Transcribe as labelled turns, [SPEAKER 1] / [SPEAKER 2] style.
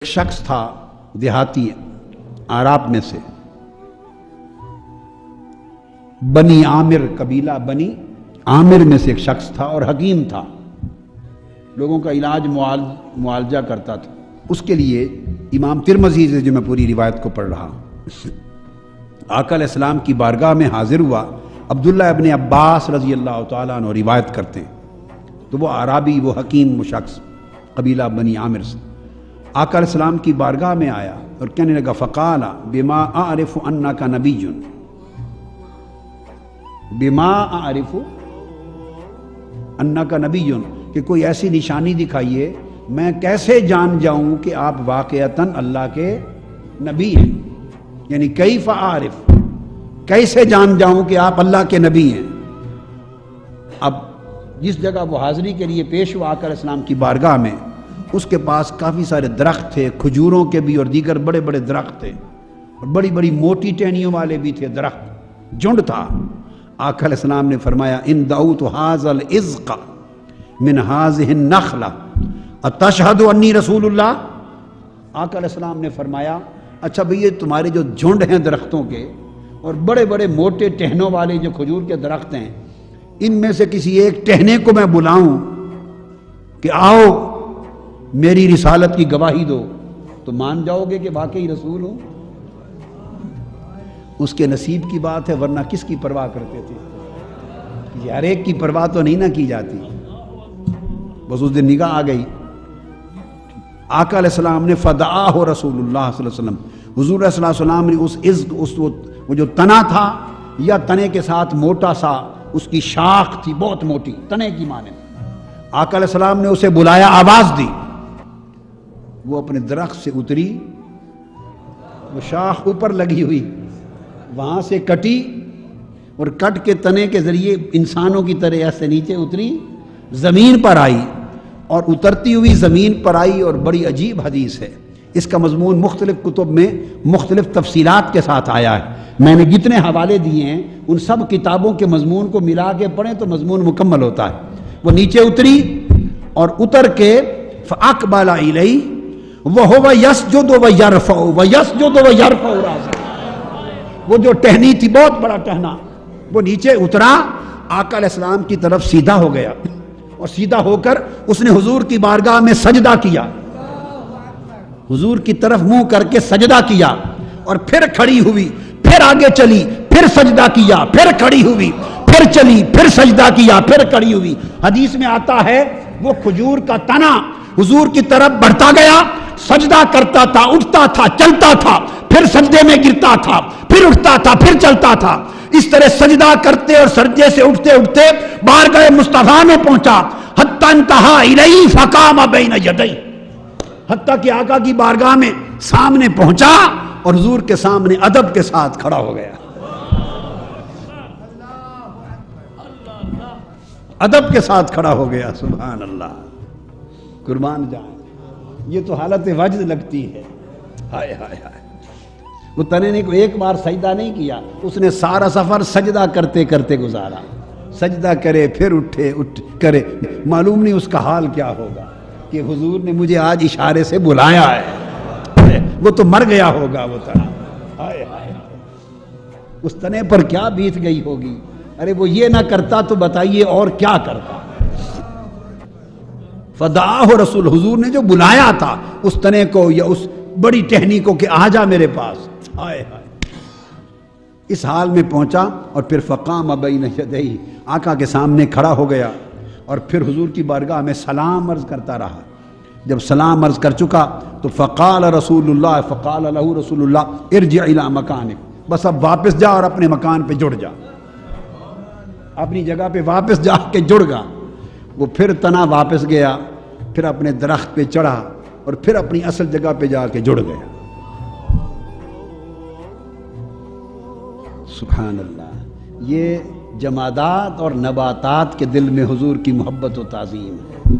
[SPEAKER 1] ایک شخص تھا دیہاتی آراب میں سے، بنی عامر قبیلہ بنی عامر میں سے ایک شخص تھا اور حکیم تھا، لوگوں کا علاج معالجہ کرتا تھا۔ اس کے لیے امام ترمذی سے جو میں پوری روایت کو پڑھ رہا ہوں، آقا علیہ السلام کی بارگاہ میں حاضر ہوا۔ عبداللہ ابن عباس رضی اللہ تعالیٰ عنہ روایت کرتے ہیں، تو وہ عرابی، وہ حکیم، وہ شخص قبیلہ بنی عامر سے آقا علیہ السلام کی بارگاہ میں آیا اور کہنے لگا، فقال بما اعرف انک نبی، بما اعرف انک نبی، کہ کوئی ایسی نشانی دکھائیے میں کیسے جان جاؤں کہ آپ واقعتاً اللہ کے نبی ہیں، یعنی کیف اعرف، کیسے جان جاؤں کہ آپ اللہ کے نبی ہیں۔ اب جس جگہ وہ حاضری کے لیے پیش ہوا آقا علیہ السلام کی بارگاہ میں، اس کے پاس کافی سارے درخت تھے، کھجوروں کے بھی اور دیگر بڑے بڑے درخت تھے، اور بڑی بڑی موٹی ٹہنیوں والے بھی تھے، درخت جھنڈ تھا۔ آقا علیہ السلام نے فرمایا، ان دعوت ھذا العزق من ھذہ النخلہ اتشہد انی رسول اللہ۔ آقا علیہ السلام نے فرمایا، اچھا بھئی یہ تمہارے جو جھنڈ ہیں درختوں کے اور بڑے بڑے موٹے ٹہنوں والے جو کھجور کے درخت ہیں، ان میں سے کسی ایک ٹہنے کو میں بلاؤں کہ آؤ میری رسالت کی گواہی دو، تو مان جاؤ گے کہ واقعی رسول ہوں؟ اس کے نصیب کی بات ہے، ورنہ کس کی پرواہ کرتے تھے؟ ہر ایک کی پرواہ تو نہیں نہ کی جاتی، بس اس دن نگاہ آ گئی۔ آقا علیہ السلام نے فدعاہ رسول اللہ صلی اللہ علیہ وسلم، حضور صلی اللہ علیہ وسلم نے وہ جو تنا تھا یا تنے کے ساتھ موٹا سا اس کی شاخ تھی، بہت موٹی، تنے کی مانند، آقا علیہ السلام نے اسے بلایا، آواز دی، وہ اپنے درخت سے اتری، وہ شاخ اوپر لگی ہوئی وہاں سے کٹی اور کٹ کے تنے کے ذریعے انسانوں کی طرح ایسے نیچے اتری، زمین پر آئی، اور اترتی ہوئی زمین پر آئی۔ اور بڑی عجیب حدیث ہے، اس کا مضمون مختلف کتب میں مختلف تفصیلات کے ساتھ آیا ہے۔ میں نے جتنے حوالے دیے ہیں ان سب کتابوں کے مضمون کو ملا کے پڑھیں تو مضمون مکمل ہوتا ہے۔ وہ نیچے اتری اور اتر کے فاقبل الیہ وہو یسجد ویرفع ویسجد ویرفع راسہ، وہ جو ٹہنی تھی، بہت بڑا ٹہنا، وہ نیچے اترا، آقا علیہ السلام کی طرف سیدھا ہو گیا، اور سیدھا ہو کر اس نے حضور کی بارگاہ میں سجدہ کیا، حضور کی طرف منہ کر کے سجدہ کیا، اور پھر کھڑی ہوئی، پھر آگے چلی، پھر سجدہ کیا، پھر کھڑی ہوئی، پھر چلی، پھر سجدہ کیا، پھر کھڑی ہوئی۔ حدیث میں آتا ہے وہ کھجور کا تنا حضور کی طرف بڑھتا گیا، سجدہ کرتا تھا، اٹھتا تھا، چلتا تھا، پھر سجدے میں گرتا تھا، پھر اٹھتا تھا، پھر چلتا تھا۔ اس طرح سجدہ کرتے اور سجدے سے اٹھتے اٹھتے بارگاہ مصطفیٰ میں پہنچا، حتی انتہا الیہ فقام بین یدیہ، حتیٰ کہ آقا کی بارگاہ میں سامنے پہنچا اور حضور کے سامنے ادب کے ساتھ کھڑا ہو گیا، ادب کے ساتھ کھڑا ہو گیا۔ سبحان اللہ، قربان جائیں، یہ تو حالت وجد لگتی ہے۔ ہائے ہائے ہائے، وہ تنے نے ایک بار سجدہ نہیں کیا، اس نے سارا سفر سجدہ کرتے کرتے گزارا، سجدہ کرے پھر اٹھے کرے، معلوم نہیں اس کا حال کیا ہوگا کہ حضور نے مجھے آج اشارے سے بلایا ہے، وہ تو مر گیا ہوگا وہ تنا۔ ہائے ہائے، اس تنے پر کیا بیت گئی ہوگی، ارے وہ یہ نہ کرتا تو بتائیے اور کیا کرتا۔ فدعاہ رسول، حضور نے جو بلایا تھا اس تنے کو یا اس بڑی ٹہنی کو کہ آ جا میرے پاس، ہائے ہائے، اس حال میں پہنچا، اور پھر فقام بین یدیہ، آقا کے سامنے کھڑا ہو گیا، اور پھر حضور کی بارگاہ میں سلام عرض کرتا رہا۔ جب سلام عرض کر چکا تو فقال رسول اللہ، فقال لہ رسول اللہ ارجع الی مکانک، بس اب واپس جا اور اپنے مکان پہ جڑ جا، اپنی جگہ پہ واپس جا کے جڑ گا۔ وہ پھر تنا واپس گیا، پھر اپنے درخت پہ چڑھا، اور پھر اپنی اصل جگہ پہ جا کے جڑ گیا۔ سبحان اللہ، یہ جمادات اور نباتات کے دل میں حضور کی محبت و تعظیم ہے۔